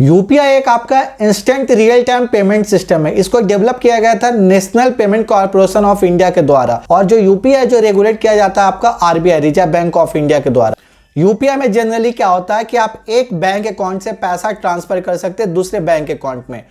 UPI एक आपका instant real time payment system है। इसको डेवलप किया गया था national payment corporation of India के द्वारा, और जो यूपीआई जो रेगुलेट किया जाता है आपका RBI reserve bank of India के द्वारा। यूपीआई में जनरली क्या होता है कि आप एक बैंक अकाउंट से पैसा ट्रांसफर कर सकते हैं दूसरे बैंक अकाउंट में।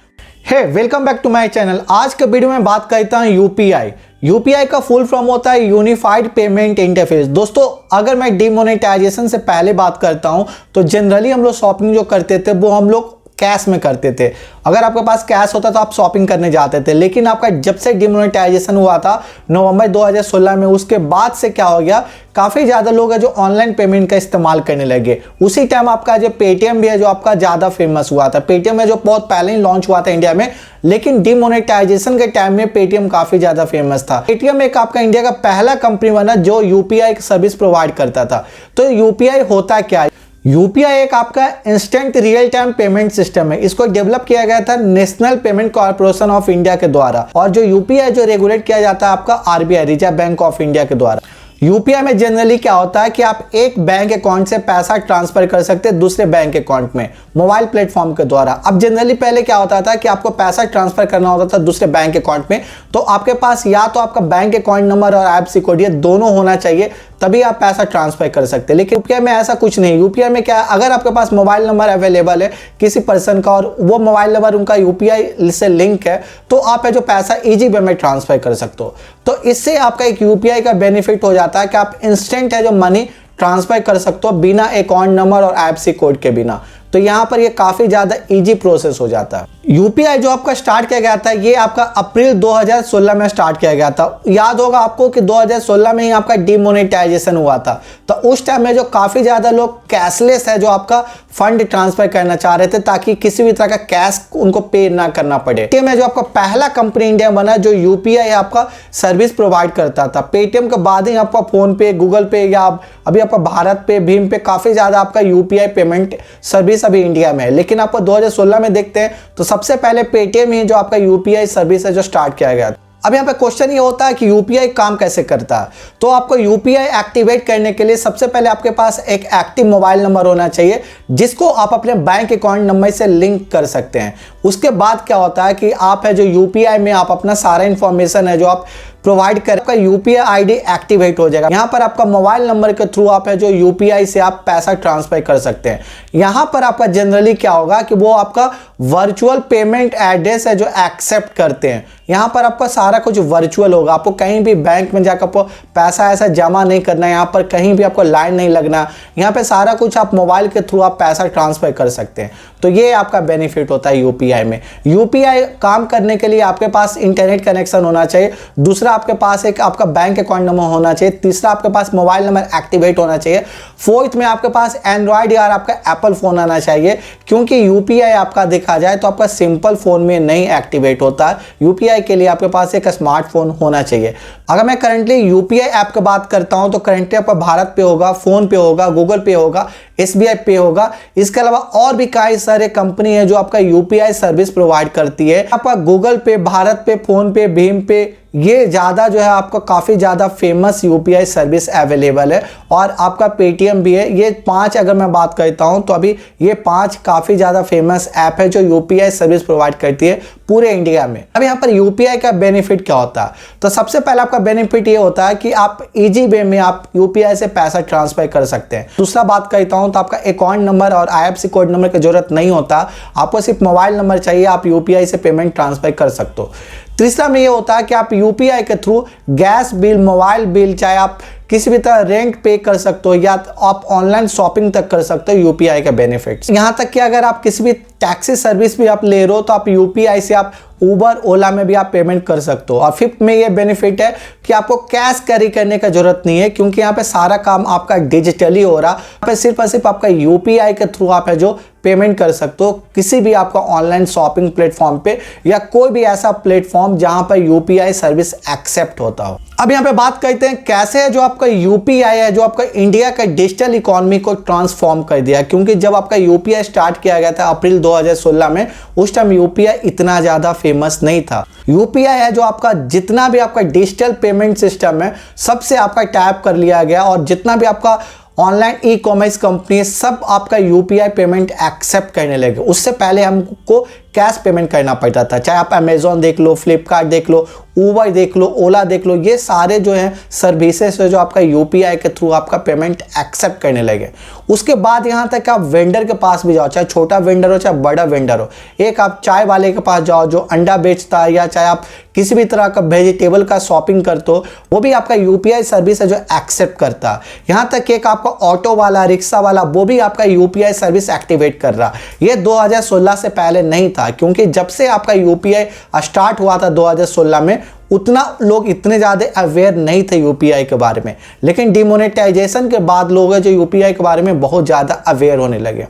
Hey welcome back to my channel. आज के वीडियो में बात करता हूं यूपीआई। यूपीआई का फुल फॉर्म होता है यूनिफाइड पेमेंट इंटरफेस। दोस्तों, अगर मैं डिमोनेटाइजेशन से पहले बात करता हूं तो जनरली हम लोग शॉपिंग जो करते थे वो हम लोग कैश में करते थे। अगर आपके पास कैश होता तो आप शॉपिंग करने जाते थे, लेकिन आपका जब से डिमोनेटाइजेशन हुआ था नवंबर 2016 में, उसके बाद से क्या हो गया, काफ़ी ज़्यादा लोग हैं जो ऑनलाइन पेमेंट का इस्तेमाल करने लगे। उसी टाइम आपका जो पेटीएम भी है जो आपका ज़्यादा फेमस हुआ था। पेटीएम है जो बहुत पहले ही लॉन्च हुआ था इंडिया में, लेकिन डिमोनेटाइजेशन के टाइम में पेटीएम काफ़ी ज़्यादा फेमस था। पेटीएम एक आपका इंडिया का पहला कंपनी बना जो यूपीआई सर्विस प्रोवाइड करता था। तो यूपीआई होता क्या है? यूपीआई एक आपका instant real time payment system है। इसको डेवलप किया गया था national payment corporation of India के द्वारा, और जो यूपीआई जो रेगुलेट किया जाता है आपका RBI reserve bank of India के द्वारा। यूपीआई में जनरली क्या होता है कि आप एक बैंक अकाउंट से पैसा ट्रांसफर कर सकते हैं दूसरे बैंक अकाउंट में मोबाइल प्लेटफॉर्म के द्वारा। अब जनरली पहले क्या होता था कि आपको पैसा ट्रांसफर करना होता था दूसरे बैंक अकाउंट में, तो आपके पास या तो आपका बैंक अकाउंट नंबर और आईएफएससी कोड ये दोनों होना चाहिए, तभी आप पैसा ट्रांसफर कर सकते हैं। लेकिन यूपीआई में ऐसा कुछ नहीं। यूपीआई में क्या है, अगर आपके पास मोबाइल नंबर अवेलेबल है किसी पर्सन का और वो मोबाइल नंबर उनका यूपीआई से लिंक है, तो आप है जो पैसा इजी वे में ट्रांसफर कर सकते हो। तो इससे आपका एक यूपीआई का बेनिफिट हो जाता है कि आप इंस्टेंट है जो मनी ट्रांसफर कर सकते हो बिना अकाउंट नंबर और आईएफएससी कोड के बिना। तो यहाँ पर ये काफ़ी ज़्यादा इजी प्रोसेस हो जाता है। यूपीआई जो आपका स्टार्ट किया गया था ये आपका अप्रैल 2016 में स्टार्ट किया गया था। याद होगा आपको कि 2016 में ही आपका डिमोनेटाइजेशन हुआ था। तो उस टाइम में जो काफ़ी ज़्यादा लोग कैशलेस है जो आपका फंड ट्रांसफर करना चाह रहे थे, ताकि किसी भी तरह का कैश उनको पे ना करना पड़े। पेटीएम है जो आपका पहला कंपनी इंडिया बना जो यूपीआई आपका सर्विस प्रोवाइड करता था। पेटीएम के बाद ही आपका फोन पे, गूगल पे या अभी आपका भारत पे, भीम पे काफ़ी ज़्यादा आपका यूपीआई पेमेंट सर्विस अभी इंडिया में है। लेकिन आपको 2016 में देखते हैं तो सबसे पहले पेटीएम ही जो आपका यूपीआई सर्विस है जो स्टार्ट किया गया। अब यहाँ पे क्वेश्चन ये होता है कि यूपीआई काम कैसे करता है। तो आपको यूपीआई एक्टिवेट करने के लिए सबसे पहले आपके पास एक एक्टिव मोबाइल नंबर होना चाहिए जिसको आप अपने बैंक अकाउंट नंबर से लिंक कर सकते हैं। उसके बाद क्या होता है कि आप है जो यूपीआई में आप अपना सारा इंफॉर्मेशन है जो आप प्रोवाइड करें, आपका यूपीआई आईडी एक्टिवेट हो जाएगा। यहाँ पर आपका मोबाइल नंबर के थ्रू आप है जो यूपीआई से आप पैसा ट्रांसफर कर सकते हैं। यहाँ पर आपका जनरली क्या होगा कि वो आपका वर्चुअल पेमेंट एड्रेस है जो एक्सेप्ट करते हैं। यहाँ पर आपका सारा कुछ वर्चुअल होगा। आपको कहीं भी बैंक में जाकर आपको पैसा ऐसा जमा नहीं करना है, यहाँ पर कहीं भी आपको लाइन नहीं लगना। यहाँ पे सारा कुछ आप मोबाइल के थ्रू आप पैसा ट्रांसफर कर सकते हैं। तो ये आपका बेनिफिट होता है यूपीआई में। यूपीआई काम करने के लिए आपके पास इंटरनेट कनेक्शन होना चाहिए, दूसरा आपके पास एक आपका बैंक अकाउंट नंबर होना चाहिए, तीसरा आपके पास मोबाइल नंबर एक्टिवेट होना चाहिए, फोर्थ में आपके पास एंड्रॉयड या आपका एप्पल फोन आना चाहिए, क्योंकि यूपीआई आपका देखा जाए तो आपका सिंपल फोन में नहीं एक्टिवेट होता है। यूपीआई के लिए आपके पास एक स्मार्टफोन होना चाहिए। अगर मैं करंटली यूपीआई ऐप की बात करता हूं तो करंटली आपका भारत पे होगा, फोन पे होगा, गूगल पे होगा, एसबीआई पे होगा। इसके अलावा और भी कई सारे कंपनी है जो आपका यूपीआई सर्विस प्रोवाइड करती है। आपका गूगल पे, भारत पे, फोन पे, भीम पे, ये ज़्यादा जो है आपका काफ़ी ज़्यादा फेमस यूपीआई सर्विस अवेलेबल है, और आपका पेटीएम भी है। ये 5 अगर मैं बात करता हूं तो अभी ये 5 काफ़ी ज़्यादा फेमस ऐप है जो यूपीआई सर्विस प्रोवाइड करती है पूरे इंडिया में। अब यहाँ पर यूपीआई का बेनिफिट क्या होता है? तो सबसे पहला आपका बेनिफिट ये होता है कि आप इजी वे में आप यूपीआई से पैसा ट्रांसफर कर सकते हैं। दूसरा बात करता हूँ तो आपका अकाउंट नंबर और आईएफएससी कोड नंबर की जरूरत नहीं होता, आपको सिर्फ मोबाइल नंबर चाहिए, आप यूपीआई से पेमेंट ट्रांसफर कर सकते हो। तीसरा में ये होता है कि आप यूपीआई के through gas bill, mobile bill, चाहे आप किसी भी तरह रेंट पे कर सकते हो या आप ऑनलाइन शॉपिंग तक कर सकते हो। यूपीआई का बेनिफिट्स यहाँ तक कि अगर आप किसी भी टैक्सी सर्विस भी आप ले रहे हो तो आप यूपीआई से आप उबर, ओला में भी आप पेमेंट कर सकते हो। और फिफ्थ में ये बेनिफिट है कि आपको कैश कैरी करने का जरूरत नहीं है, क्योंकि यहाँ पे सारा काम आपका डिजिटली हो रहा है। यहाँ पे सिर्फ और सिर्फ आपका यूपीआई के थ्रू आप है जो पेमेंट कर सकते हो किसी भी आपका ऑनलाइन शॉपिंग प्लेटफॉर्म पे या कोई भी ऐसा प्लेटफॉर्म जहां पर यूपीआई सर्विस एक्सेप्ट होता हो। अब यहाँ पे बात करते हैं कैसे है जो आपका यूपीआई है जो आपका इंडिया का डिजिटल इकोनॉमी को ट्रांसफॉर्म कर दिया। क्योंकि जब आपका यूपीआई स्टार्ट किया गया था अप्रैल 2016 में, उस टाइम यूपीआई इतना ज़्यादा फेमस नहीं था। यूपीआई है जो आपका जितना भी आपका डिजिटल पेमेंट सिस्टम है सबसे आपका टैप कर लिया गया, और जितना भी आपका ऑनलाइन ई कॉमर्स कंपनी सब आपका यूपीआई पेमेंट एक्सेप्ट करने लगे। उससे पहले हमको कैश पेमेंट करना पड़ता था, चाहे आप अमेजोन देख लो, फ्लिपकार्ट देख लो, उबर देख लो, ओला देख लो, ये सारे जो हैं सर्विसेज है जो आपका यूपीआई के थ्रू आपका पेमेंट एक्सेप्ट करने लगे। उसके बाद यहाँ तक आप वेंडर के पास भी जाओ, चाहे छोटा वेंडर हो चाहे बड़ा वेंडर हो, एक आप चाय वाले के पास जाओ जो अंडा बेचता है, या चाहे आप किसी भी तरह का वेजिटेबल का शॉपिंग करते हो, वो भी आपका यूपीआई सर्विस है जो एक्सेप्ट करता है। यहाँ तक कि एक आपका ऑटो वाला, रिक्शा वाला, वो भी आपका यूपीआई सर्विस एक्टिवेट कर रहा। ये 2016 से पहले नहीं था, क्योंकि जब से आपका यूपीआई स्टार्ट हुआ था 2016 में, उतना लोग इतने ज़्यादा अवेयर नहीं थे यूपीआई के बारे में। लेकिन डिमोनेटाइजेशन के बाद लोग हैं जो यूपीआई के बारे में बहुत ज़्यादा अवेयर होने लगे।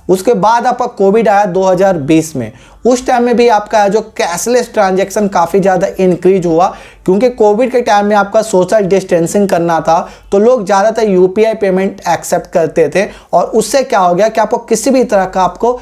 उसके बाद आपका कोविड आया 2020 में। उस टाइम में भी आपका जो कैशलेस ट्रांजैक्शन काफ़ी ज़्यादा इंक्रीज हुआ, क्योंकि कोविड के टाइम में आपका सोशल डिस्टेंसिंग करना था, तो लोग ज़्यादातर यूपीआई पेमेंट एक्सेप्ट करते थे। और उससे क्या हो गया कि आपको किसी भी तरह का आपको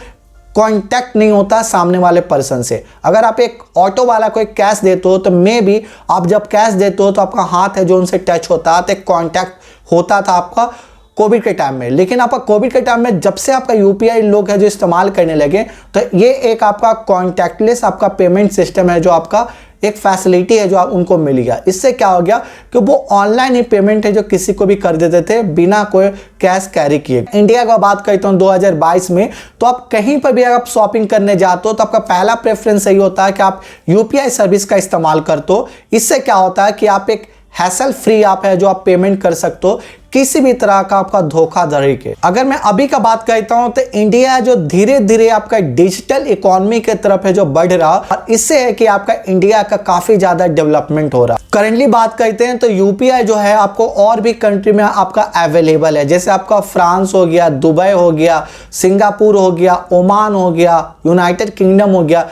कांटेक्ट नहीं होता सामने वाले पर्सन से। अगर आप एक ऑटो वाला को एक कैश देते हो, तो मे बी आप जब कैश देते हो तो आपका हाथ है जो उनसे टच होता है, तो एक कांटेक्ट होता था आपका कोविड के टाइम में। लेकिन आपका कोविड के टाइम में जब से आपका यूपीआई लोग है जो इस्तेमाल करने लगे, तो ये एक आपका कॉन्टैक्टलेस आपका पेमेंट सिस्टम है जो आपका एक फैसिलिटी है जो आप उनको मिल गया। इससे क्या हो गया कि वो ऑनलाइन ही पेमेंट है जो किसी को भी कर देते थे बिना कोई कैश कैरी किए। इंडिया का बात करता हूँ 2022 में, तो आप कहीं पर भी अगर आप शॉपिंग करने जाते हो तो आपका पहला प्रेफरेंस यही होता है कि आप यूपीआई सर्विस का इस्तेमाल करते हो। इससे क्या होता है कि आप एक हैसल फ्री ऐप है जो आप पेमेंट कर सकते हो किसी भी तरह का आपका धोखाधड़ी के। अगर मैं अभी का बात करता हूं तो इंडिया जो धीरे धीरे आपका डिजिटल इकोनॉमी के तरफ है जो बढ़ रहा, और इससे है कि आपका इंडिया का काफी ज्यादा डेवलपमेंट हो रहा। करंटली बात करते हैं तो यूपीआई जो है आपको और भी कंट्री में आपका अवेलेबल है, जैसे आपका फ्रांस हो गया, दुबई हो गया, सिंगापुर हो गया, ओमान हो गया, यूनाइटेड किंगडम हो गया,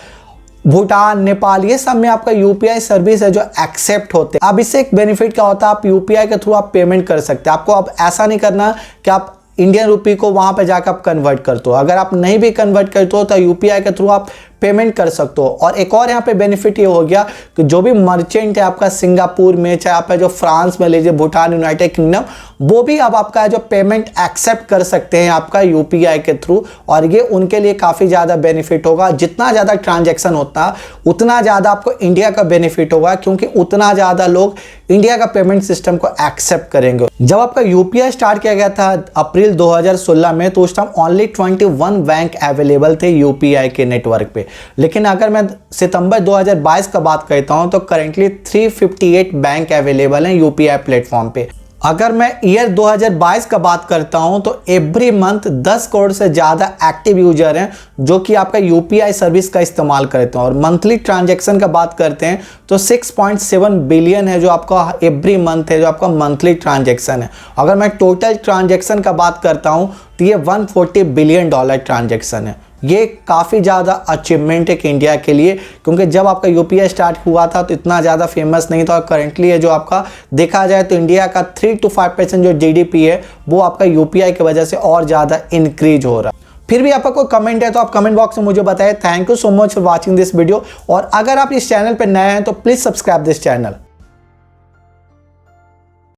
भूटान, नेपाल, ये सब में आपका यूपीआई सर्विस है जो एक्सेप्ट होते हैं। अब इससे एक बेनिफिट क्या होता है, आप यूपीआई के थ्रू आप पेमेंट कर सकते हैं। आपको अब ऐसा नहीं करना कि आप इंडियन रुपी को वहां पे जाकर आप कन्वर्ट करते हो। अगर आप नहीं भी कन्वर्ट करते हो तो यूपीआई के थ्रू आप पेमेंट कर सकते हो। और एक और यहाँ पे बेनिफिट ये हो गया कि जो भी मर्चेंट है आपका सिंगापुर में, चाहे आप जो फ्रांस में लीजिए, भूटान, यूनाइटेड किंगडम, वो भी अब आपका जो पेमेंट एक्सेप्ट कर सकते हैं आपका यूपीआई के थ्रू। और ये उनके लिए काफ़ी ज़्यादा बेनिफिट होगा। जितना ज़्यादा ट्रांजैक्शन होता उतना ज़्यादा आपको इंडिया का बेनिफिट होगा, क्योंकि उतना ज़्यादा लोग इंडिया का पेमेंट सिस्टम को एक्सेप्ट करेंगे। जब आपका यूपीआई स्टार्ट किया गया था अप्रैल 2016 में, तो उस टाइम ओनली 21 बैंक अवेलेबल थे यूपीआई के नेटवर्क पे। लेकिन अगर मैं सितंबर 2022 का बात करता हूं तो करेंटली 358 बैंक अवेलेबल हैं यूपीआई प्लेटफॉर्म पे। अगर मैं ईयर 2022 का बात करता हूं तो एवरी मंथ 10 करोड़ से ज़्यादा एक्टिव यूजर हैं जो कि आपका यूपीआई सर्विस का इस्तेमाल करते हैं। और मंथली ट्रांजैक्शन का बात करते हैं तो 6.7 बिलियन है जो आपका एवरी मंथ है जो आपका मंथली ट्रांजैक्शन है। अगर मैं टोटल ट्रांजैक्शन का बात करता हूं तो ये $140 बिलियन ट्रांजैक्शन है। ये काफ़ी ज़्यादा अचीवमेंट है इंडिया के लिए, क्योंकि जब आपका यूपीआई स्टार्ट हुआ था तो इतना ज़्यादा फेमस नहीं था। और करेंटली है जो आपका देखा जाए तो इंडिया का 3 to 5% जो जीडीपी है वो आपका यूपीआई की वजह से और ज़्यादा इंक्रीज हो रहा है। फिर भी आपका कोई कमेंट है तो आप कमेंट बॉक्स में मुझे बताएं। Thank you so much for watching this video. और अगर आप इस चैनल पर नए हैं तो प्लीज़ सब्सक्राइब दिस चैनल।